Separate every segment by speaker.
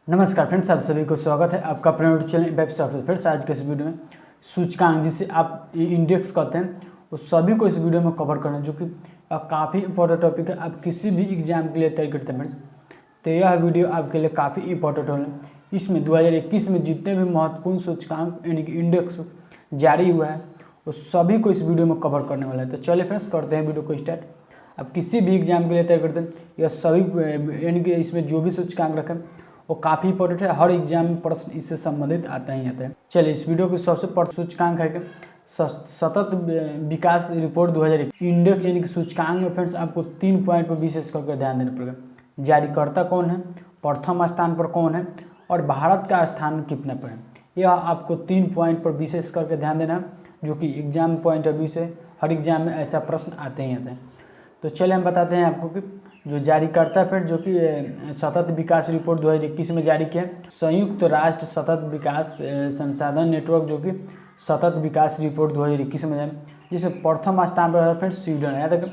Speaker 1: नमस्कार फ्रेंड्स, आप सभी को स्वागत है आपका अपने YouTube channel web success. Friends, आज के इस वीडियो में सूचकांक जिसे आप इंडेक्स कहते हैं उस सभी को इस वीडियो में कवर करना है, जो कि काफ़ी इंपॉर्टेंट टॉपिक है। आप किसी भी एग्जाम के लिए तैयारी करते हैं फ्रेंड्स, तो यह वीडियो आपके लिए काफ़ी इंपॉर्टेंट होने। इसमें 2021 में जितने भी महत्वपूर्ण सूचकांक यानी कि इंडेक्स जारी हुआ है उस सभी को इस वीडियो में कवर करने वाला है। तो चलिए फ्रेंड्स, करते हैं वीडियो को स्टार्ट। आप किसी भी एग्जाम के लिए तैयारी करते हैं, यह सभी यानी कि इसमें जो भी सूचकांक रखें वो काफ़ी इंपॉर्टेंट है। हर एग्जाम में प्रश्न इससे संबंधित आता ही आता है। चलिए, इस वीडियो की सबसे प्रथम सूचकांक है कि सतत विकास रिपोर्ट 2021 इंडेक्स यानी कि सूचकांक में फ्रेंड्स आपको 3 पॉइंट पर विशेष करके ध्यान देना पड़ेगा। जारीकर्ता कौन है, प्रथम स्थान पर कौन है और भारत का स्थान कितना पर है, यह आपको 3 पॉइंट पर विशेष करके ध्यान देना है, जो कि एग्जाम पॉइंट ऑफ व्यू से हर एग्जाम में ऐसा प्रश्न आते ही आते हैं। तो चलिए हम बताते हैं आपको कि जो जारीकर्ता फिर जो कि सतत विकास रिपोर्ट 2021 में जारी किया, संयुक्त राष्ट्र सतत विकास संसाधन नेटवर्क, जो कि सतत विकास रिपोर्ट 2021 में जारी, जिसमें प्रथम स्थान पर फ्रेंड्स स्वीडन है। याद रखें,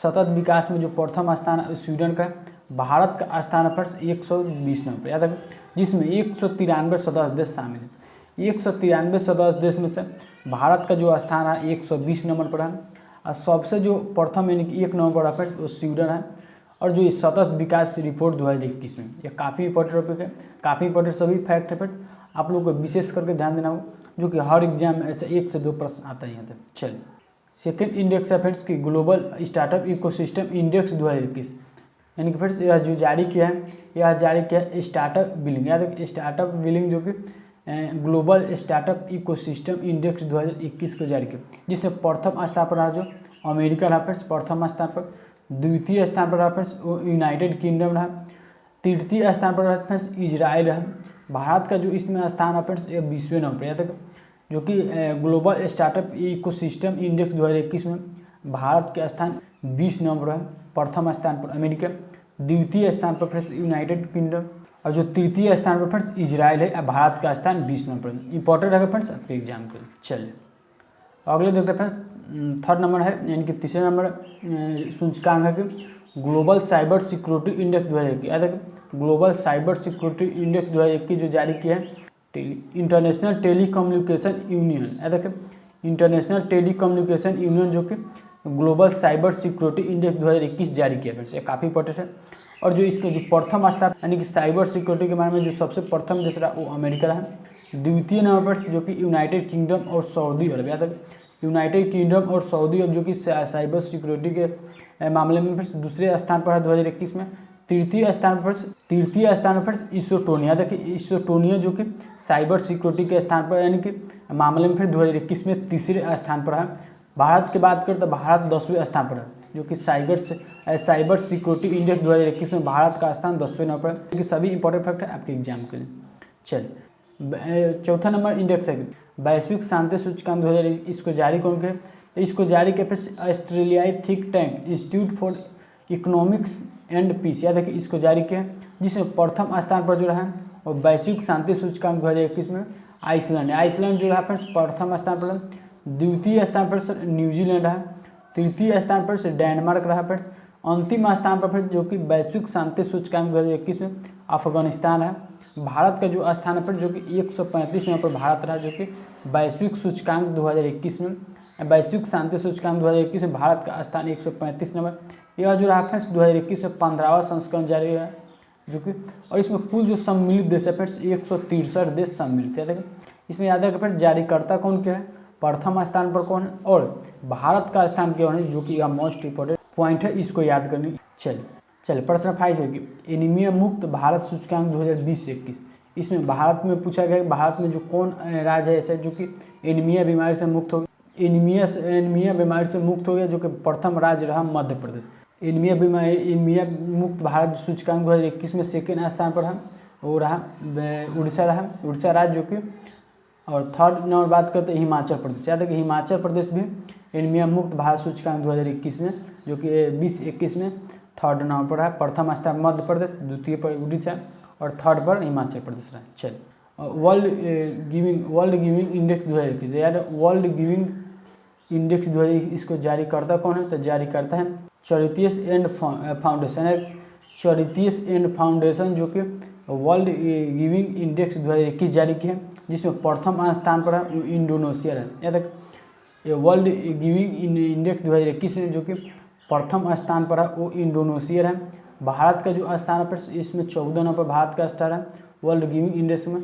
Speaker 1: सतत विकास में जो प्रथम स्थान स्वीडन का है, भारत का स्थान है फ्रेंड्स 120 नंबर पर। याद रखें, जिसमें 193 सदस्य देश शामिल है। 193 सदस्य देश में से भारत का जो स्थान है 120 नंबर पर है और सबसे जो प्रथम यानी कि 1 नंबर पर है फ्रेंड्स वो स्वीडन है। और जो इस सतत विकास रिपोर्ट 2021 में, यह काफ़ी इंपॉर्टेंट टॉपिक है, काफ़ी इंपॉर्टेंट सभी फैक्ट है फ्रेंड्स, आप लोगों को विशेष करके ध्यान देना हो, जो कि हर एग्जाम में ऐसे 1 से 2 प्रश्न आता ही आता है। चलिए, सेकेंड इंडेक्स है फ्रेंड्स की ग्लोबल स्टार्टअप इकोसिस्टम इंडेक्स 2021, यानी कि फ्रेंड्स यह जो जारी किया है, यह जारी किया है स्टार्टअप बिलिंग। याद है, स्टार्टअप बिलिंग जो कि ग्लोबल स्टार्टअप इकोसिस्टम इंडेक्स 2021 को जारी किया, जिसमें प्रथम स्थान पर रहा जो अमेरिका रहा फ्रेंड्स प्रथम स्थान पर, द्वितीय स्थान पर रहा फ्रेंड्स यूनाइटेड किंगडम रहा, तृतीय स्थान पर रहा फ्रेंड्स इजराइल रहा। भारत का जो इसमें स्थान है फ्रेंड्स 20वें नंबर पर। याद, जो कि ग्लोबल स्टार्टअप इकोसिस्टम इंडेक्स 2021 में भारत के स्थान 20 नंबर है। प्रथम स्थान पर अमेरिका, द्वितीय स्थान पर फ्रेंड्स यूनाइटेड किंगडम और जो तृतीय स्थान पर फ्रेंड्स इजराइल है। भारत का स्थान 20 नंबर पर। इंपॉर्टेंट है फ्रेंड्स आपके एग्जाम के लिए। चलिए अगले देखते हैं, थर्ड नंबर है यानी कि तीसरे नंबर सूचकांक है कि ग्लोबल साइबर सिक्योरिटी इंडेक्स 2021। याद है, ग्लोबल साइबर सिक्योरिटी इंडेक्स 2021 जो जारी किया है इंटरनेशनल टेलीकम्युनिकेशन यूनियन। याद है, इंटरनेशनल टेलीकम्युनिकेशन यूनियन जो कि ग्लोबल साइबर सिक्योरिटी इंडेक्स 2021 जारी किया है। ये काफ़ी इंपॉर्टेंट है। और जो इसके जो प्रथम स्थान यानी कि साइबर सिक्योरिटी के बारे में जो सबसे प्रथम देश रहा वो अमेरिका रहा। द्वितीय नंबर पर जो कि यूनाइटेड किंगडम और सऊदी अरब। याद है, यूनाइटेड किंगडम और सऊदी अरब जो कि साइबर सिक्योरिटी के मामले में फिर दूसरे स्थान पर है 2021 में। तृतीय स्थान पर इस्टोनिया। देखिए, इस्टोनिया जो कि साइबर सिक्योरिटी के स्थान पर यानी कि मामले में फिर 2021 में तीसरे स्थान पर है। भारत की बात करें तो भारत 10वें स्थान पर है, जो कि साइबर सिक्योरिटी इंडेक्स 2021 में भारत का स्थान 10वें नंबर पर है। क्योंकि सभी इंपॉर्टेंट फैक्ट है आपके एग्जाम के लिए। चलिए, चौथा नंबर इंडेक्स है वैश्विक शांति सूचकांक 2021, इसको जारी कौन किया? इसको जारी किया फिर ऑस्ट्रेलियाई think tank institute for economics and peace. याद है कि इसको जारी किया, जिसमें प्रथम स्थान पर जो रहा और वैश्विक शांति सूचकांक 2021 में आइसलैंड है। आइसलैंड जो रहा फ्रेंड्स प्रथम स्थान पर, द्वितीय स्थान पर न्यूजीलैंड रहा, तृतीय स्थान पर डेनमार्क रहा फ्रेंड्स, अंतिम स्थान पर फिर जो कि वैश्विक शांति सूचकांक 2021 में अफगानिस्तान है। भारत का जो स्थान पर जो कि 135 नंबर पर भारत रहा, जो कि वैश्विक सूचकांक 2021 में वैश्विक शांति सूचकांक 2021 में भारत का स्थान 135 नंबर। यह जो रहा फ्रेंड्स 2021 में 15वां संस्करण जारी है, जो कि और इसमें कुल जो सम्मिलित देश है फ्रेंड्स 163 देश सम्मिलित है। देखिए, इसमें याद है कि फिर जारीकर्ता कौन क्या है, प्रथम स्थान पर कौन है और भारत का स्थान क्या है, जो कि यह मोस्ट इंपॉर्टेंट पॉइंट है, इसको याद करनी। चलिए प्रश्न 5 है कि एनीमिया मुक्त भारत सूचकांक 2020-21, इसमें भारत में पूछा गया भारत में जो कौन राज्य है ऐसा जो कि एनीमिया बीमारी से मुक्त हो गया। एनीमिया बीमारी से मुक्त हो गया, जो कि प्रथम राज्य रहा मध्य प्रदेश। एनीमिया मुक्त भारत सूचकांक 2021 में सेकेंड स्थान पर है, वो रहा उड़ीसा रहा, उड़ीसा राज्य जो कि। और थर्ड नंबर बात करते हैं हिमाचल प्रदेश। याद है कि हिमाचल प्रदेश भी एनीमिया मुक्त भारत सूचकांक 2021 में जो कि 2021 में थर्ड नंबर पर है। प्रथम स्थान मध्य प्रदेश, द्वितीय पर उड़ीसा और थर्ड पर हिमाचल प्रदेश रहा। चलिए, वर्ल्ड गिविंग इंडेक्स 2021। यार, वर्ल्ड गिविंग इंडेक्स 2021 इसको जारी करता कौन है, तो जारी करता है चैरिटीज एंड फाउंडेशन है। चैरिटीज एंड फाउंडेशन जो कि वर्ल्ड गिविंग इंडेक्स 2021 जारी किया है, जिसमें प्रथम स्थान पर है वो इंडोनेशिया है। याद रखें, ये वर्ल्ड गिविंग इंडेक्स 2021 में जो कि प्रथम स्थान पर है वो इंडोनेशिया है। भारत का जो स्थान पर इसमें 14 नंबर भारत का स्थान है वर्ल्ड गिविंग इंडेक्स में।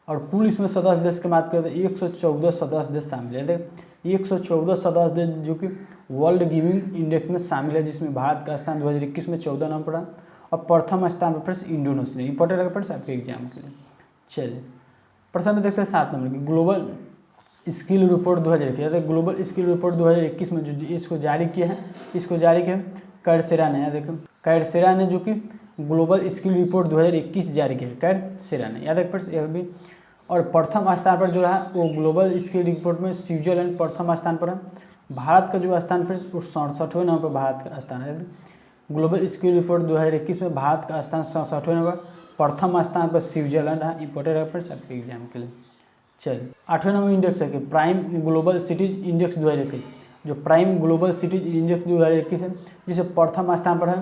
Speaker 1: और कुल इसमें सदस्य देश की बात करें तो 114 सदस्य देश शामिल है। देखिए 114 सदस्य देश जो कि वर्ल्ड गिविंग इंडेक्स में शामिल है, जिसमें भारत का स्थान 2021 में 14 नंबर पर है और प्रथम स्थान पर फ्रेंड्स इंडोनेशिया। इंपॉर्टेंट है फ्रेंड्स आपके एग्जाम के लिए। चलिए प्रश्न में देखते हैं 7 नंबर की global skill report 2021। Global skill report 2021 में जो इसको जारी किया है, इसको जारी किया कैडसेरा ने। देखो कैडसेरा ने जो कि ग्लोबल स्किल रिपोर्ट 2021 जारी किया है, कैडसेरा ने। याद रख यह भी। और प्रथम स्थान पर जो रहा वो ग्लोबल स्किल रिपोर्ट में स्विट्जरलैंड प्रथम स्थान पर है। भारत का जो स्थान पर 67वें नंबर पर भारत का स्थान है। ग्लोबल स्किल रिपोर्ट 2021 में भारत का स्थान 67वें नंबर, प्रथम स्थान पर स्विट्जरलैंड है। इंपॉर्टेंट रेफरेंस आपके एग्जाम के लिए। चलिए 8वें नंबर इंडेक्स है कि प्राइम ग्लोबल सिटीज इंडेक्स 2021। जो प्राइम ग्लोबल सिटीज इंडेक्स 2021 है, जिसे प्रथम स्थान पर है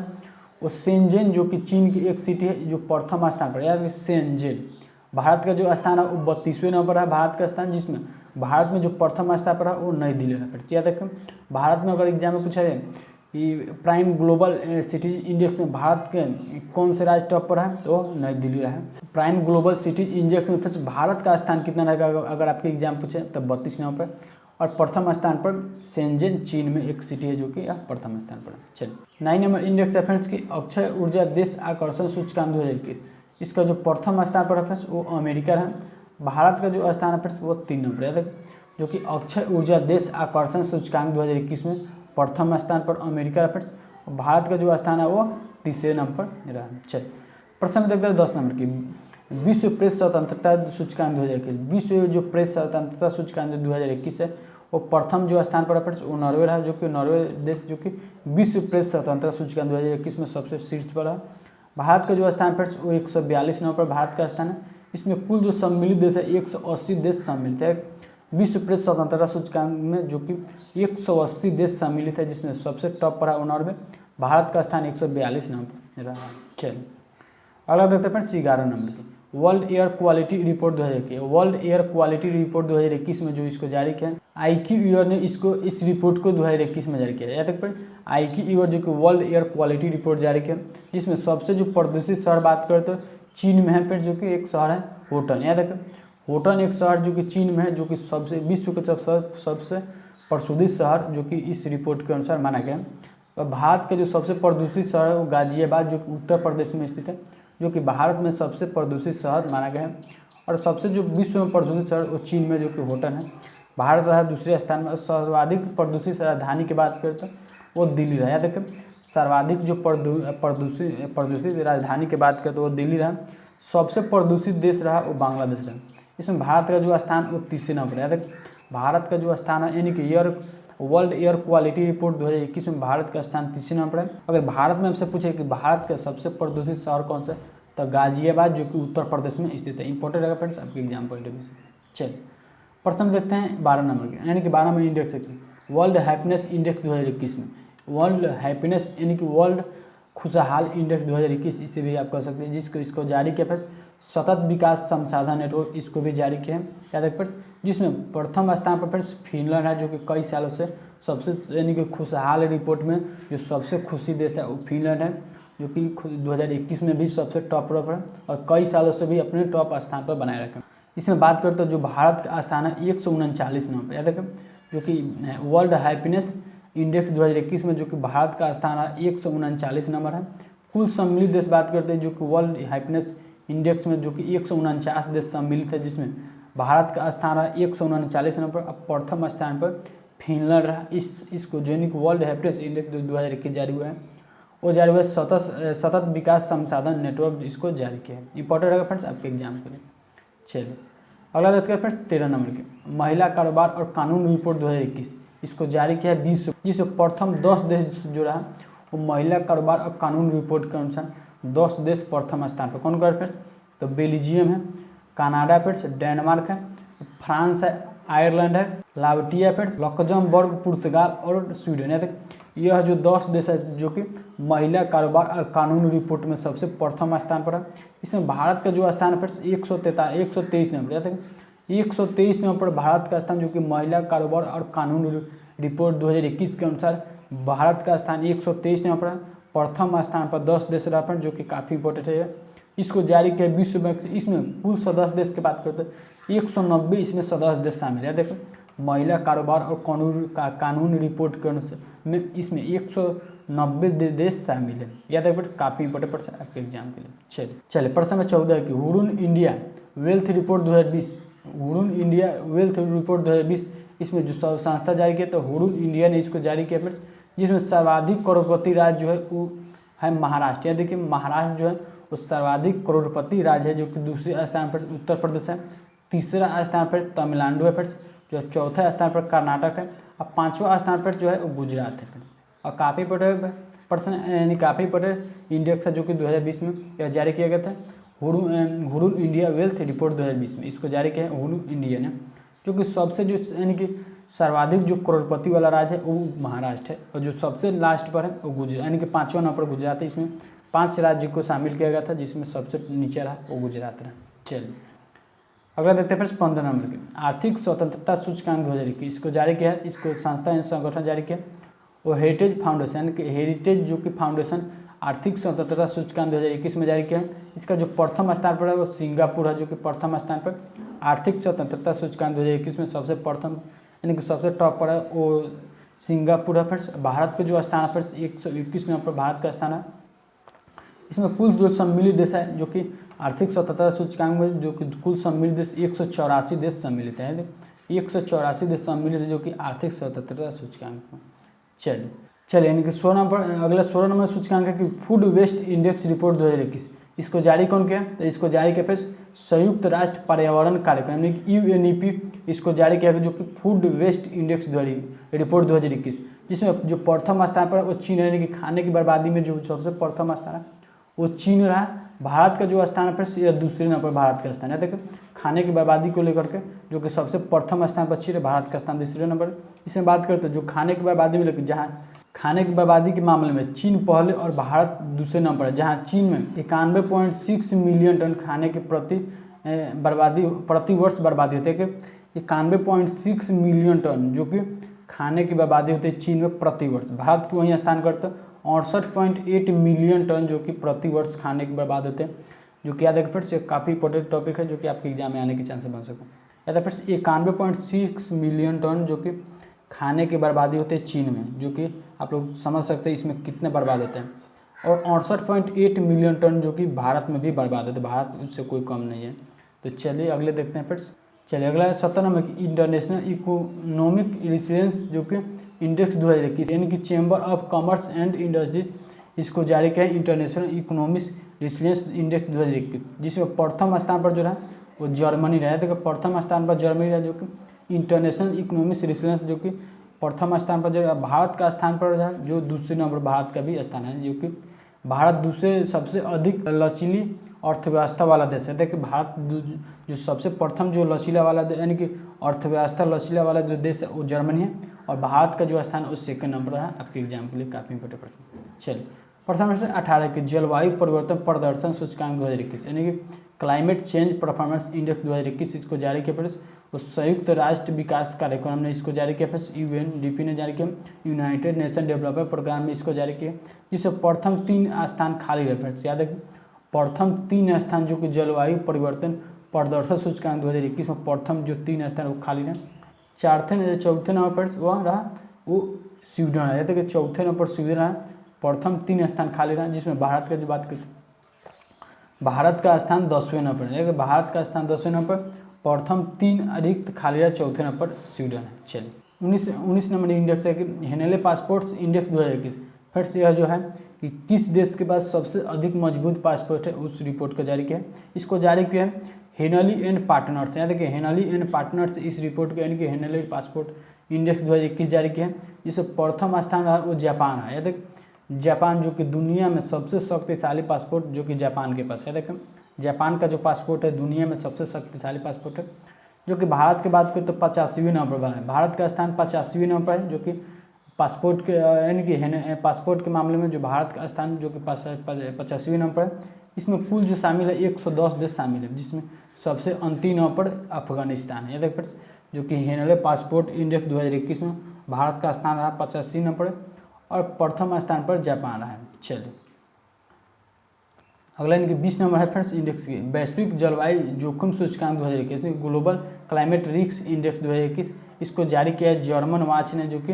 Speaker 1: वो शेंजेन जो कि चीन की एक सिटी है जो प्रथम स्थान पर। यार शेंजेन। भारत का जो स्थान है वो 32वें नंबर है भारत का स्थान, जिसमें भारत में जो प्रथम स्थान पर है वो नई दिल्ली है। याद रखें भारत में अगर एग्जाम में पूछा जाए कि प्राइम ग्लोबल सिटीज इंडेक्स में भारत के कौन से राज्य टॉप पर है तो नई दिल्ली है। प्राइम ग्लोबल सिटीज इंडेक्स में फिर भारत का स्थान कितना रहेगा अगर आपके एग्जाम पूछे तब 32 नंबर पर। और प्रथम स्थान पर शेंजेन चीन में एक सिटी है जो कि प्रथम स्थान पर है। चलिए 9 नंबर इंडेक्स है फ्रेंड्स की अक्षय ऊर्जा देश आकर्षण सूचकांक 2021। इसका जो प्रथम स्थान पर है फ्रेंड्स वो अमेरिका है। भारत का जो स्थान है फ्रेंड्स वो 3 नंबर है, जो कि अक्षय ऊर्जा देश आकर्षण सूचकांक 2021 में प्रथम स्थान पर अमेरिका है फ्रेंड्स। भारत का जो स्थान है वो 3रे नंबर पर रहा। चलिए प्रश्न में देखते हैं 10 नंबर की विश्व प्रेस स्वतंत्रता सूचकांक 2021। विश्व जो प्रेस स्वतंत्रता सूचकांक 2021 है वो प्रथम जो स्थान पर है फ्रेंड्स वो नॉर्वे रहा, जो कि नॉर्वे देश जो कि विश्व प्रेस स्वतंत्रता सूचकांक 2021 में सबसे शीर्ष पर है। भारत का जो स्थान फ्रेंड्स वो 142 नंबर पर भारत का स्थान है। इसमें कुल जो सम्मिलित देश है 180 देश सम्मिलित है विश्व प्रेस स्वतंत्रता सूचकांक में, जो कि 180 देश सम्मिलित है, जिसमें सबसे टॉप पर है नॉर्वे। भारत का स्थान 142 नंबर पर रहा। चलिए अगला देखते हैं फ्रेंड्स 11 नंबर की world air quality report 2021। World air quality report 2021 में जो इसको जारी किया IQER ने इसको इस रिपोर्ट को 2021 में जारी किया। याद तक पर IQER जो कि वर्ल्ड एयर क्वालिटी रिपोर्ट जारी किया, जिसमें सबसे जो प्रदूषित शहर बात करें तो चीन में है फिर, जो कि एक शहर है होटन। याद रखें होटन एक शहर जो कि चीन में है, जो कि सबसे विश्व के सबसे प्रदूषित शहर जो कि इस रिपोर्ट के अनुसार माना गया। और भारत के जो सबसे प्रदूषित शहर है वो गाजियाबाद जो कि उत्तर प्रदेश में स्थित है, जो कि भारत में सबसे प्रदूषित शहर माना गया है। और सबसे जो विश्व में प्रदूषित शहर वो चीन में जो कि होटन है। भारत रहा दूसरे स्थान में। सर्वाधिक प्रदूषित राजधानी की बात करें तो वो दिल्ली रहा। याद रखें सर्वाधिक जो प्रदूषित राजधानी की बात करें तो वो दिल्ली रहा। सबसे प्रदूषित देश रहा वो बांग्लादेश रहा। इसमें भारत का जो स्थान वो 3रे नंबर है। भारत का जो स्थान है यानी कि वर्ल्ड एयर क्वालिटी रिपोर्ट 2021 में भारत का स्थान 3रे नंबर है। अगर भारत में हमसे पूछे कि भारत का सबसे प्रदूषित शहर कौन सा, तो गाजियाबाद जो कि उत्तर प्रदेश में स्थित है। इंपॉर्टेंट रहेगा फ्रेंड्स आपके एग्जाम पॉइंट ऑफ व्यू से। चलिए प्रश्न देखते हैं 12 नंबर के, यानी कि 12 नंबर इंडेक्स है वर्ल्ड हैप्पीनेस इंडेक्स 2021 में। वर्ल्ड हैप्पीनेस यानी कि वर्ल्ड खुशहाल इंडेक्स 2021 इसे भी आप कह सकते हैं, जिसको इसको जारी किया फिर सतत विकास संसाधन नेटवर्क इसको भी जारी किया है। याद रख पर जिसमें प्रथम स्थान पर फिर फिनलैंड है, जो कि कई सालों से सबसे यानी कि खुशहाल रिपोर्ट में जो सबसे खुशी देश है वो फिनलैंड है, जो कि 2021 में भी सबसे टॉप पर है और कई सालों से भी अपने टॉप स्थान पर बनाए रखे। इसमें बात करते हैं जो भारत का स्थान है 139 नंबर। याद रखें जो कि वर्ल्ड हैप्पीनेस इंडेक्स 2021 में जो कि भारत का स्थान है 139 नंबर है। कुल सम्मिलित देश बात करते हैं जो कि वर्ल्ड हैप्पीनेस इंडेक्स में जो कि 149 देश सम्मिलित है, जिसमें भारत का स्थान है 139 नंबर। अब प्रथम स्थान पर फिनलैंड रहा। इसको जो वर्ल्ड हैप्पीनेस इंडेक्स 2021 जारी हुआ है वो जारी हुआ सतत विकास संसाधन नेटवर्क इसको जारी किया है। इंपॉर्टेंट रहेगा फ्रेंड्स आपके एग्जाम के लिए। चलिए अगला देखते हैं फ्रेंड्स 13 नंबर की महिला कारोबार और कानून रिपोर्ट 2021। इसको जारी किया है विश्व, जिसमें प्रथम 10 देश जो रहा वो महिला कारोबार और कानून रिपोर्ट के अनुसार 10 देश प्रथम स्थान पर कौन कर फिर, तो बेल्जियम है, कनाडा फिर, डेनमार्क है, फ्रांस है, आयरलैंड है, लावटिया फिर, लक्जमबर्ग, पुर्तगाल और स्वीडन है। यह जो 10 देश है जो कि महिला कारोबार और कानून रिपोर्ट में सबसे प्रथम स्थान पर है। इसमें भारत का जो स्थान है 123 नंबर, याद है 123 नंबर पर भारत का स्थान, जो कि महिला कारोबार और कानून रिपोर्ट 2021 के अनुसार भारत का स्थान 123 नंबर पर है। प्रथम स्थान पर 10 देश रहा पर, जो कि काफ़ी इंपॉर्टेंट है। इसको जारी किया विश्व बैंक से। इसमें कुल सदस्य देश की बात करते हैं 190 इसमें सदस्य देश शामिल है। देखो महिला कारोबार और कानून रिपोर्ट के अनुसार में इसमें 190 देश शामिल है। याद है काफ़ी इंपॉर्टेंट प्रश्न आपके एग्जाम के लिए। चलिए प्रश्न नंबर 14 की Hurun India wealth report 2020, Hurun India wealth report 2020 इसमें जो संस्था जारी किया तो हुरून इंडिया ने इसको जारी किया फिर, जिसमें सर्वाधिक करोड़पति राज्य जो है वो है महाराष्ट्र। या देखिए महाराष्ट्र जो है वो सर्वाधिक करोड़पति राज्य है, जो कि दूसरे स्थान पर उत्तर प्रदेश है, तीसरा स्थान पर तमिलनाडु है, फिर जो चौथे स्थान पर कर्नाटक है और पाँचवा स्थान पर जो है वो गुजरात है। फिर और काफ़ी पर्सन यानी काफ़ी इंडेक्स है जो कि 2020 में यह जारी किया गया था। हुरून इंडिया वेल्थ रिपोर्ट 2020 में इसको जारी किया है हुरून इंडिया ने, जो कि सबसे जो यानी कि सर्वाधिक जो करोड़पति वाला राज्य है वो महाराष्ट्र है, और जो सबसे लास्ट पर है वो गुजरात, यानी कि 5वां नंबर पर गुजरात है। इसमें 5 राज्य को शामिल किया गया था, जिसमें सबसे नीचे रहा वो गुजरात रहा। चलिए अगला देखते हैं फिर 15 नंबर की आर्थिक स्वतंत्रता सूचकांक 2021 इसको जारी किया है। इसको संस्था संगठन जारी किया वो हेरिटेज फाउंडेशन, यानी कि हेरिटेज जो कि फाउंडेशन आर्थिक स्वतंत्रता सूचकांक 2021 में जारी किया है। इसका जो प्रथम स्थान पर है वो सिंगापुर है, जो कि प्रथम स्थान पर आर्थिक स्वतंत्रता सूचकांक 2021 में सबसे प्रथम यानी कि सबसे टॉप पर है वो सिंगापुर है। फिर भारत के जो स्थान पर 121 नंबर पर भारत का स्थान है। इसमें कुल जो सम्मिलित देश है जो कि आर्थिक स्वतंत्रता सूचकांक में जो कि कुल सम्मिलित देश 184 देश सम्मिलित है, 184 देश सम्मिलित है जो कि आर्थिक स्वतंत्रता सूचकांक में। चलिए यानी कि 16 नंबर अगला 16 नंबर सूचकांक है कि फूड वेस्ट इंडेक्स रिपोर्ट 2021 इसको जारी कौन किया तो इसको जारी किया फिर संयुक्त राष्ट्र पर्यावरण कार्यक्रम यानी कि UNEP इसको जारी किया जो कि फूड वेस्ट इंडेक्स रिपोर्ट 2021, जिसमें जो प्रथम स्थान पर वो चीन यानी कि खाने की बर्बादी में जो सबसे प्रथम स्थान है वो चीन रहा। भारत का जो स्थान है फिर दूसरे नंबर पर भारत का स्थान है। देखो खाने की बर्बादी को लेकर के जो कि सबसे प्रथम स्थान पर चीन, भारत का स्थान दूसरे नंबर। इसमें बात करते हैं जो खाने की बर्बादी में लेकर, जहाँ खाने की बर्बादी के मामले में चीन पहले और भारत दूसरे नंबर है, जहाँ चीन में 91.6 मिलियन टन खाने की प्रति वर्ष बर्बादी होती है कि 91.6 मिलियन टन जो कि खाने की बर्बादी होती है चीन में प्रति वर्ष। भारत को वहीं स्थान करते 68.8 मिलियन टन जो कि प्रति वर्ष खाने की बर्बाद होते हैं, जो कि याद रखें फिर से काफ़ी इंपॉर्टेंट टॉपिक है जो कि आपके एग्जाम में आने के चांसेस बन सके। याद रखें फिर से 91.6 मिलियन टन जो कि खाने की बर्बादी होते हैं चीन में, जो कि आप लोग समझ सकते हैं इसमें कितने बर्बाद होते हैं, और 68.8 मिलियन टन जो कि भारत में भी बर्बाद होते हैं, भारत उससे कोई कम नहीं है। तो चलिए अगले देखते हैं फिर। चलिए अगला 17 नंबर इंटरनेशनल इकोनॉमिक रेसिलियंस जो कि इंडेक्स 2021 यानी कि chamber of commerce and industries इसको जारी किया है इंटरनेशनल इकोनॉमिक रेसिलियंस इंडेक्स 2021, जिसमें प्रथम स्थान पर जो है वो जर्मनी रहा। देखो प्रथम स्थान पर जर्मनी रहा जो कि इंटरनेशनल इकोनॉमिक रेसिलियंस जो कि प्रथम स्थान पर जो भारत का स्थान पर है जो दूसरे नंबर भारत का भी स्थान है, जो कि भारत दूसरे सबसे अधिक लचीली अर्थव्यवस्था वाला देश है। देखिए भारत जो सबसे प्रथम जो लचीला वाला यानी कि अर्थव्यवस्था लचीला वाला जो देश है वो जर्मनी है, और भारत का जो स्थान है वो सेकंड नंबर है। आपके एग्जाम के लिए काफ़ी इंपॉर्टेंट प्रश्न। चलिए प्रश्न नंबर 18 के जलवायु परिवर्तन प्रदर्शन सूचकांक 2021 यानी कि क्लाइमेट चेंज परफॉर्मेंस इंडेक्स 2021 इसको जारी किया फिर संयुक्त राष्ट्र विकास कार्यक्रम ने इसको जारी किया, फिर UNDP ने जारी किया, यूनाइटेड नेशन डेवलपमेंट प्रोग्राम में इसको जारी किया, जिससे प्रथम 3 स्थान खाली रहे। फिर याद रखें प्रथम 3 स्थान जो कि जलवायु परिवर्तन प्रदर्शन सूचकांक 2021 में प्रथम जो 3 स्थान वो खाली रहे। चौथे नंबर पर वह रहा वो स्वीडन है। याद रखें चौथे नंबर पर स्वीडन रहा, प्रथम 3 स्थान खाली रहा, जिसमें भारत का जो बात करते भारत का स्थान 10वें नंबर है। भारत का स्थान 10वें नंबर पर, प्रथम 3 अधिक खाली रहा, चौथे नंबर पर स्वीडन है। चलिए 19 नंबर इंडेक्स है कि हेनेले पासपोर्ट्स इंडेक्स 2021 फिर से यह जो है कि किस देश के पास सबसे अधिक मजबूत पासपोर्ट है उस रिपोर्ट को जारी किया है। इसको जारी किया है हेनली एंड पार्टनर्स। यहाँ देखिए हेनली एंड पार्टनर्स इस रिपोर्ट को यानी कि हेनली पासपोर्ट इंडेक्स 2021 जारी किया है, जिससे प्रथम स्थान रहा वो जापान है। यह देख जापान जो कि दुनिया में सबसे शक्तिशाली पासपोर्ट जो कि जापान के पास है। देखें जापान का जो पासपोर्ट है दुनिया में सबसे शक्तिशाली पासपोर्ट है, जो कि भारत की बात करें तो 85वें नंबर पर है। भारत का स्थान 85वें नंबर पर है, जो कि पासपोर्ट के यानी कि पासपोर्ट के मामले में जो भारत का स्थान जो कि 85वें नंबर पर है। इसमें कुल जो शामिल है 110 देश शामिल है, जिसमें सबसे अंतिम नंबर पर अफगानिस्तान है। देखिए जो कि हेनले पासपोर्ट इंडेक्स 2021 में भारत का स्थान रहा 85 नंबर पर और प्रथम स्थान पर जापान रहा है। चलिए अगला इनके 20 नंबर है फ्रेंड्स इंडेक्स की वैश्विक जलवायु जोखिम सूचकांक 2021 ग्लोबल क्लाइमेट रिस्क इंडेक्स 2021। इसको जारी किया है जर्मन वाच ने, जो कि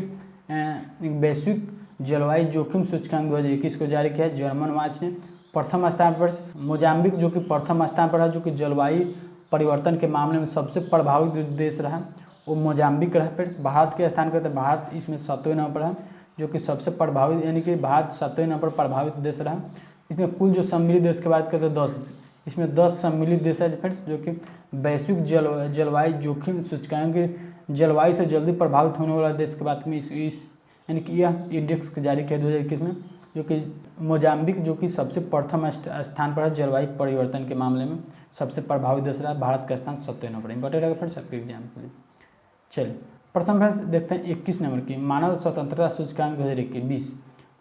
Speaker 1: वैश्विक जलवायु जोखिम सूचकांक 2021 को जारी किया है जर्मन वाच ने। प्रथम स्थान पर मोजाम्बिक जो कि प्रथम स्थान पर है, जो कि जलवायु परिवर्तन के मामले में सबसे प्रभावित देश रहा वो मोजाम्बिक रहा। फिर भारत के स्थान पर भारत इसमें 7वें नंबर पर है, जो कि सबसे प्रभावित यानी कि भारत 7वें नंबर पर प्रभावित देश रहा। इसमें कुल जो सम्मिलित देश की बात करते हैं 10, इसमें 10 सम्मिलित देश है फ्रेंड्स, जो कि वैश्विक जलवायु जोखिम सूचकांक जलवायु से जल्दी प्रभावित होने वाला देश की बात में इस यानी कि यह इंडेक्स जारी किया 2021 में, जो कि मोजाम्बिक जो कि सबसे प्रथम स्थान पर है जलवायु परिवर्तन के मामले में सबसे प्रभावित देश रहा। भारत का स्थान 7वें नंबर पर इंपॉर्टेंट रहेगा फ्रेंड्स आपके एग्जाम के लिए। चलिए प्रथम फ्रेंड्स देखते हैं 21 नंबर की मानव स्वतंत्रता सूचकांक 2021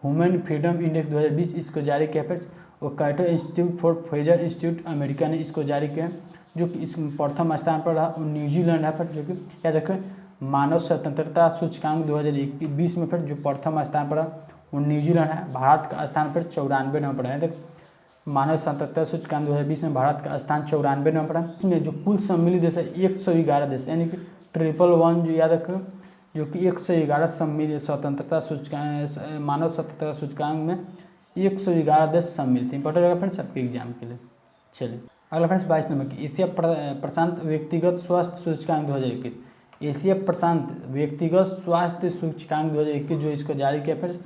Speaker 1: ह्यूमन फ्रीडम इंडेक्स 2020। इसको जारी किया फिर वो Cato Institute for Fraser Institute America ने इसको जारी किया, जो कि इस प्रथम स्थान पर रहा। और न्यूजीलैंड है फिर, जो कि याद रखें मानव स्वतंत्रता सूचकांक 2020 में फिर जो प्रथम स्थान पर रहा वो न्यूजीलैंड है। भारत का स्थान पर 94 नंबर है। देखो मानव स्वतंत्रता सूचकांक 2020 में भारत का स्थान 94 नंबर है। इसमें जो कुल सम्मिलित देश है 111 देश, यानी कि 111 जो याद रखें, जो कि 111 सम्मिलित स्वतंत्रता सूचकांक मानव स्वतंत्रता सूचकांक में 111 देश सम्मिलित थे। इंपॉर्टेंट रहेगा फ्रेंड्स आपके एग्जाम के लिए। चलिए अगला फ्रेंड्स 22 नंबर की एशिया प्रशांत व्यक्तिगत स्वास्थ्य सूचकांक 2021। एशिया प्रशांत व्यक्तिगत स्वास्थ्य सूचकांक 2021 जो इसको जारी किया फ्रेंड्स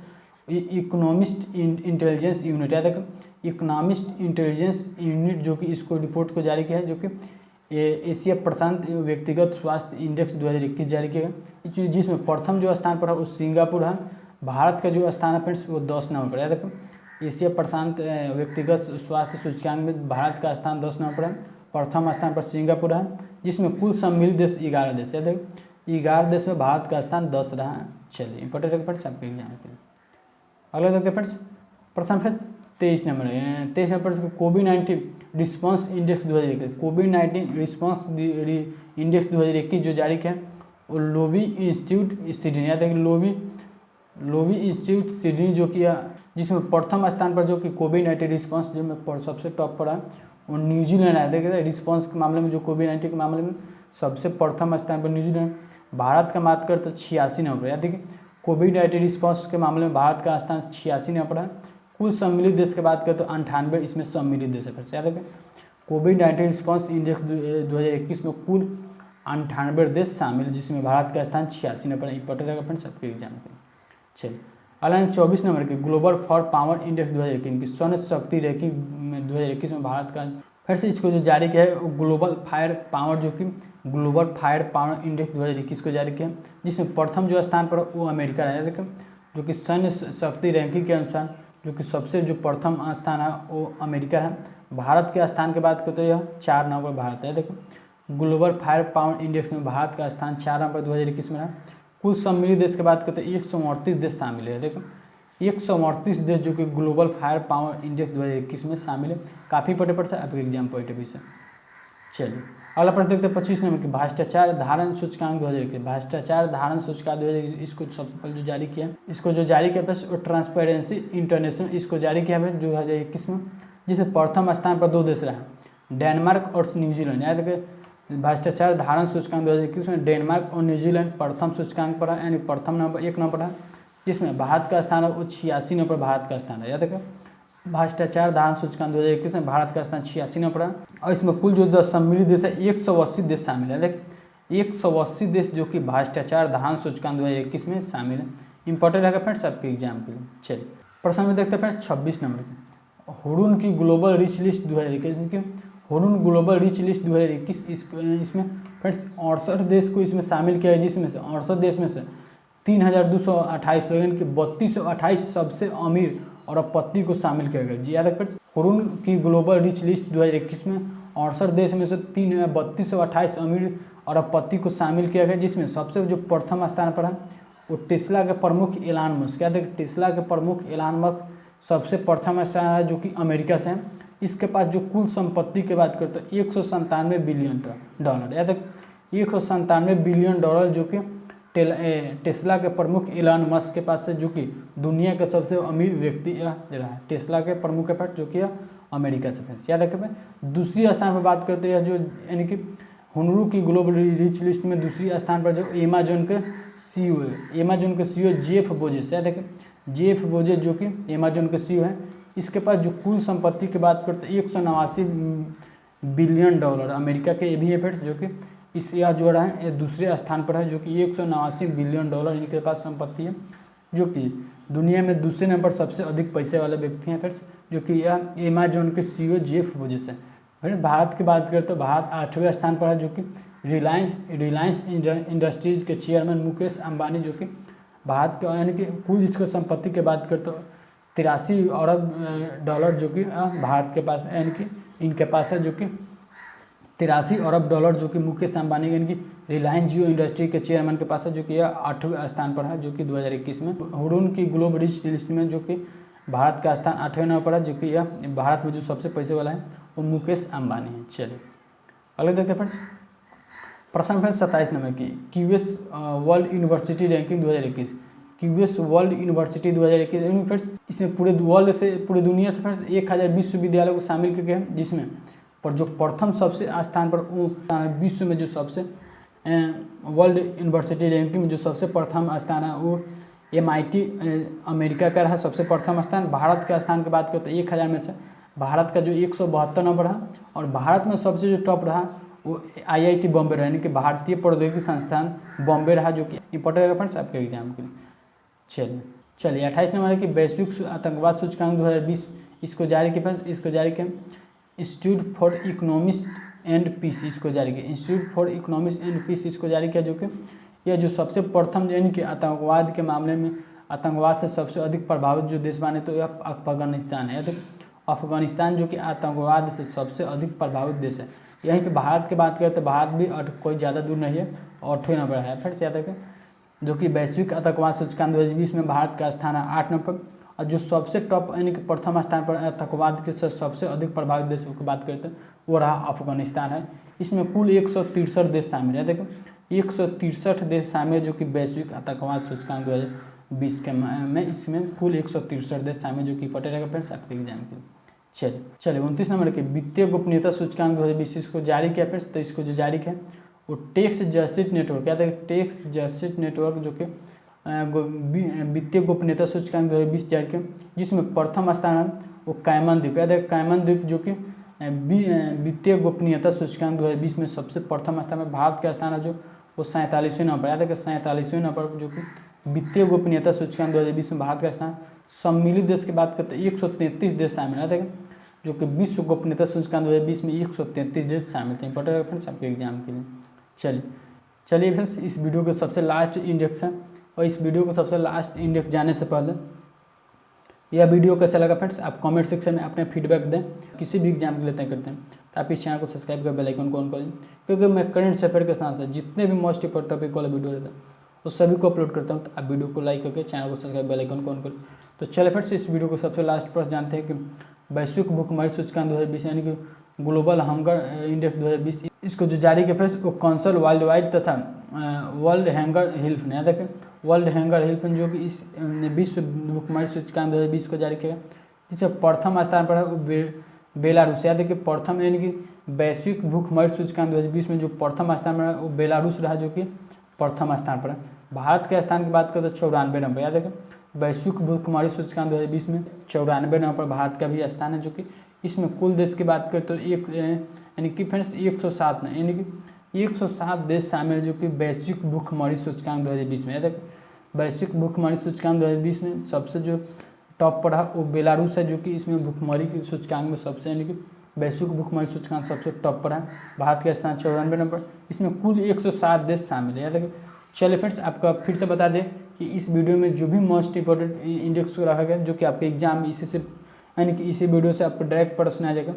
Speaker 1: इकोनॉमिस्ट इंटेलिजेंस यूनिट, याद रखें इकोनॉमिस्ट इंटेलिजेंस यूनिट जो कि इसको रिपोर्ट को जारी किया है, जो कि एशिया प्रशांत व्यक्तिगत स्वास्थ्य इंडेक्स 2021 जारी किया गया, जिसमें प्रथम जो स्थान पर है वो सिंगापुर है। भारत का जो स्थान है फ्रेंड्स वो 10 नंबर पर है। देखो एशिया प्रशांत व्यक्तिगत स्वास्थ्य सूचकांक में भारत का स्थान 10 नंबर पर है। प्रथम स्थान पर सिंगापुर है, जिसमें कुल सम्मिलित देश 11 देश है। देखो 11 देश में भारत का स्थान 10 रहा है। चलिए इंपॉर्टेंट है फ्रेंड्स आपके एग्जाम के लिए। अगला देखते हैं फ्रेंड्स प्रश्न फ्रेंड्स 23 नंबर कोविड-19 रिस्पांस इंडेक्स 2021। कोविड-19 रिस्पांस इंडेक्स 2021 जो जारी किया वो लोवी इंस्टीट्यूट सिडनी, याद है लोवी इंस्टीट्यूट सिडनी जो किया, जिसमें प्रथम स्थान पर जो कि कोविड-19 रिस्पांस जो में सबसे टॉप पर है वो न्यूजीलैंड है। देखिए रिस्पांस के मामले में जो कोविड-19 के मामले में सबसे प्रथम स्थान पर न्यूजीलैंड। भारत का बात करें तो 86 नंबर, याद देखिए कोविड-19 रिस्पांस के मामले में भारत का स्थान 86 नंबर है। कुल सम्मिलित देश की बात करें तो 98 इसमें सम्मिलित देश है। फिर से याद रखें कोविड-19 रिस्पांस इंडेक्स 2021 में कुल 98 देश शामिल, जिसमें भारत का स्थान 86 नंबर इंपॉर्टेंट रहेगा फ्रेंड्स सबके एग्जाम के। चलिए अगला 24 नंबर की ग्लोबल फॉर पावर इंडेक्स 2021 की सौर शक्ति रैंकिंग 2021 में भारत का फिर से इसको जो जारी किया है ग्लोबल फायर पावर जो कि ग्लोबल फायर पावर इंडेक्स 2021 को जारी किया, जिसमें प्रथम जो स्थान पर वो अमेरिका रहा है। जो कि सैन्य शक्ति रैंकिंग के अनुसार जो कि सबसे जो प्रथम स्थान है वो अमेरिका है। भारत के स्थान की बात करते तो यह 4 नंबर भारत है। देखो ग्लोबल फायर पावर इंडेक्स में भारत का स्थान 4 नंबर 2021 में है। कुल सम्मिलित देश की बात करते 138 देश शामिल है। देखो 138 देश जो कि ग्लोबल फायर पावर इंडेक्स 2021 में शामिल है। काफ़ी पटे से आपके एग्जाम पॉइंट ऑफ व्यू से। चलिए अगला प्रश्न देखते हैं 25 नंबर की भ्रष्टाचार धारण सूचकांक 2021। भ्रष्टाचार धारण सूचकांक 2021 इसको सबसे पहले जो जारी किया इसको जो जारी किया बस ट्रांसपेरेंसी इंटरनेशनल इसको जारी किया है 2021 में, जिसमें प्रथम स्थान पर 2 देश रहा डेनमार्क और न्यूजीलैंड। याद रखें भ्रष्टाचार धारण सूचकांक 2021 में डेनमार्क और न्यूजीलैंड प्रथम सूचकांक पर है, यानी प्रथम नंबर 1 नंबर है, जिसमें भारत का स्थान है वो 86 नंबर भारत का स्थान है। याद रखें भ्रष्टाचार धारण सूचकांक 2021 में भारत का स्थान 86 नंबर है। और इसमें कुल जो सम्मिलित देश है 180 देश शामिल है। देख 180 देश जो कि भ्रष्टाचार धारण सूचकांक 2021 में शामिल है। इंपॉर्टेंट रहेगा फ्रेंड्स आपके एग्जाम के लिए। चलिए प्रश्न में देखते हैं फ्रेंड्स 26 नंबर हुरून की global rich list 2021। Hurun global rich list 2021 इसमें फ्रेंड्स 68 देश को इसमें शामिल किया है, जिसमें से 68 देश में से 3228 लोग यानी कि 3228 सबसे अमीर और अरबपति को शामिल किया गया। जी याद रखें हुरून की ग्लोबल रिच लिस्ट 2021 में 68 देश में से 3228 अमीर और अरबपति को शामिल किया गया, जिसमें सबसे जो प्रथम स्थान पर है वो टेस्ला के प्रमुख एलान मस्क, क्या देखिए टेस्ला के प्रमुख एलान मस्क सबसे प्रथम स्थान है जो कि अमेरिका से है। इसके पास जो कुल संपत्ति की बात करते हैं 197 बिलियन डॉलर, या तक 197 बिलियन डॉलर जो कि टेस्ला के प्रमुख एलान मस्क के पास है, जो कि दुनिया के सबसे अमीर व्यक्ति रहा है। टेस्ला के प्रमुख के पास जो कि अमेरिका से है, याद रखें। दूसरी स्थान पर बात करते हैं जो यानी कि हुनरू की ग्लोबल रिच लिस्ट में दूसरी स्थान पर जो अमेजोन के सीईओ है, अमेजोन के सीईओ जेफ बेजोस, याद रखें जेफ बेजोस जो कि अमेजोन के सीईओ है। इसके पास जो कुल संपत्ति की बात करते हैं 189 बिलियन डॉलर अमेरिका के भी है, जो कि इस यह जो रहा है दूसरे स्थान पर है, जो कि 189 बिलियन डॉलर इनके पास संपत्ति है, जो कि दुनिया में दूसरे नंबर सबसे अधिक पैसे वाले व्यक्ति हैं फ्रेंड्स, जो कि यह अमेजोन के सीईओ जेफ बेजोस है। फिर भारत की बात करें तो भारत 8वें स्थान पर है, जो कि रिलायंस इंडस्ट्रीज के चेयरमैन मुकेश अंबानी, जो कि भारत के यानी कि कुल इसको संपत्ति की बात करें तो 83 अरब डॉलर जो कि भारत के पास यानी कि इनके पास है, जो कि 83 अरब डॉलर जो कि मुकेश अंबानी यानी कि रिलायंस जियो इंडस्ट्री के चेयरमैन के पास है, जो कि यह 8वें स्थान पर है, जो कि 2021 में हुडून की ग्लोबल रिच लिस्ट में जो कि भारत का स्थान 8वें नंबर पर है, जो कि यह भारत में जो सबसे पैसे वाला है वो मुकेश अंबानी है। चलिए अगले देखते हैं फ्रेंड्स, प्रश्न फ्रेंड्स 27 नंबर की QS world university ranking 2021, QS world university 2021 friends, इसमें पूरे वर्ल्ड से पूरी दुनिया से फ्रेंड्स 1000 विश्वविद्यालयों को शामिल किए गए हैं, जिसमें पर जो प्रथम सबसे स्थान पर वो विश्व में जो सबसे वर्ल्ड यूनिवर्सिटी रैंकिंग में जो सबसे प्रथम स्थान है वो MIT अमेरिका का रहा सबसे प्रथम स्थान। भारत के स्थान की बात करते हैं 1000 में से भारत का जो 172 नंबर रहा, और भारत में सबसे जो टॉप रहा वो IIT बॉम्बे रहा, यानी कि भारतीय प्रौद्योगिकी संस्थान बॉम्बे रहा, जो कि इंपॉर्टेंट है फ्रेंड्स आपके एग्जाम के लिए। चलिए 28 नंबर है कि वैश्विक आतंकवाद सूचकांक 2020 इसको जारी किया institute for economics and peace, इसको जारी किया institute for economics and peace इसको जारी किया, जो कि यह जो सबसे प्रथम यानी कि आतंकवाद के मामले में आतंकवाद से सबसे अधिक प्रभावित जो देश माने तो यह अफगानिस्तान है। तो अफगानिस्तान जो कि आतंकवाद से सबसे अधिक प्रभावित देश है। यहीं कि भारत की बात करें तो भारत भी कोई ज़्यादा दूर नहीं है, 8वें नंबर है फिर से याद रखें, जो कि वैश्विक आतंकवाद सूचकांक 2020 में भारत का स्थान है 8 नंबर पर, और जो सबसे टॉप यानी कि प्रथम स्थान पर आतंकवाद के सबसे अधिक प्रभावित देशों की बात करते हैं वो रहा अफगानिस्तान है। इसमें कुल 163 देश शामिल है, देखो 163 देश शामिल है जो कि वैश्विक आतंकवाद सूचकांक 2020 के में इसमें कुल 163 देश शामिल, जो कि इंपॉर्टेंट रहेगा फ्रेंड्स आपके एग्जाम के लिए। चलिए 29 नंबर के वित्तीय गोपनीयता सूचकांक 2020 इसको जारी किया फ्रेंड्स, तो इसको जो जारी किया वो टैक्स जस्टिस नेटवर्क, क्या था टैक्स जस्टिस नेटवर्क जो कि वित्तीय गोपनीयता सूचकांक 2020 जारी किया, जिसमें प्रथम स्थान है वो कैमन द्वीप, याद है कैमन द्वीप जो कि वित्तीय गोपनीयता सूचकांक 2020 में सबसे प्रथम स्थान में भारत का स्थान है जो वो 47वें नंबर, याद है कि 47वें नंबर जो कि वित्तीय गोपनीयता सूचकांक 2020 में भारत का स्थान। सम्मिलित देश की बात करते हैं 133 देश शामिल है, जो कि विश्व गोपनीयता सूचकांक 2020 में 133 देश शामिल थे। इंपॉर्टेंट है फ्रेंड्स आपके एग्जाम के लिए। चलिए फ्रेंड्स इस वीडियो के सबसे लास्ट इंडेक्स है, और इस वीडियो को सबसे लास्ट इंडेक्स जाने से पहले यह वीडियो कैसा लगा फ्रेंड्स आप कमेंट सेक्शन में अपने फीडबैक दें। किसी भी एग्जाम के लिए तय करते हैं तो आप इस चैनल को सब्सक्राइब कर बेल आइकन को ऑन करें, क्योंकि मैं करंट अफेयर के साथ साथ जितने भी मोस्ट इंपोर्टेंट टॉपिक वाला वीडियो रहता है वो सभी को अपलोड करता हूँ। तो आप वीडियो को लाइक करके चैनल को सब्सक्राइब बेल आइकन को ऑन करें। तो चलिए फ्रेंड्स इस वीडियो को सबसे लास्ट पर जानते हैं कि वैश्विक भूखमरी सूचकांक 2020 यानी कि ग्लोबल हंगर इंडेक्स 2020 इसको जो जारी किया फ्रेंड्स वो काउंसिल वर्ल्ड वाइड तथा वर्ल्ड हैंगर हेल्प ने, देखें वर्ल्ड हैंगर हेल्प जो कि इस विश्व भूखमरी सूचकांक 2020 को जारी किया, जिससे प्रथम स्थान पर है वो बेलारूस, याद है कि प्रथम यानी कि वैश्विक भूखमरी सूचकांक 2020 में जो प्रथम स्थान पर है वो बेलारूस रहा, जो कि प्रथम स्थान पर है। भारत के स्थान की बात करें तो 94 नंबर, याद है कि वैश्विक भूखमरी सूचकांक 2020 में 94 नंबर पर भारत का भी स्थान है, जो कि इसमें कुल देश की बात करें तो एक यानी कि फ्रेंड्स 107 यानी कि 107 देश शामिल है, जो कि वैश्विक भूखमरी सूचकांक 2020 में। याद है वैश्विक भूखमरी सूचकांक 2020 में सबसे जो टॉप पर है वो बेलारूस है, जो कि इसमें भूखमरी की सूचकांक में सबसे यानी कि वैश्विक भूखमरी सूचकांक सबसे टॉप पर है। भारत का स्थान 94 नंबर, इसमें कुल 107 देश शामिल है। याद है चलिए फ्रेंड्स आपका फिर से बता दें कि इस वीडियो में जो भी मोस्ट इंपॉर्टेंट इंडेक्स को रखा गया जो कि आपके एग्जाम इसी से यानी कि इसी वीडियो से आपको डायरेक्ट प्रश्न आ जाएगा,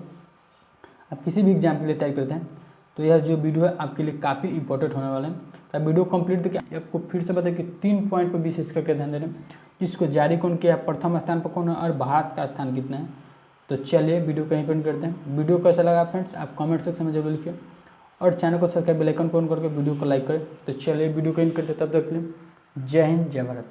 Speaker 1: आप किसी भी एग्जाम के लिए तैयारी करते हैं तो यह जो वीडियो है आपके लिए काफ़ी इंपॉर्टेंट होने वाला है। तो वीडियो कंप्लीट देखिए। आपको फिर से बताइए कि 3 पॉइंट पर विशेष करके ध्यान देना, इसको जारी कौन किया, प्रथम स्थान पर कौन है और भारत का स्थान कितना है। तो चलिए वीडियो कहीं पर करते हैं। वीडियो कैसा लगा फ्रेंड्स आप कमेंट सेक्शन में जरूर लिखिए और चैनल को सब्सक्राइब बेल आइकन को ऑन करके वीडियो को लाइक करें। तो चलिए वीडियो को एंड करते, तब तक के लिए जय हिंद जय भारत।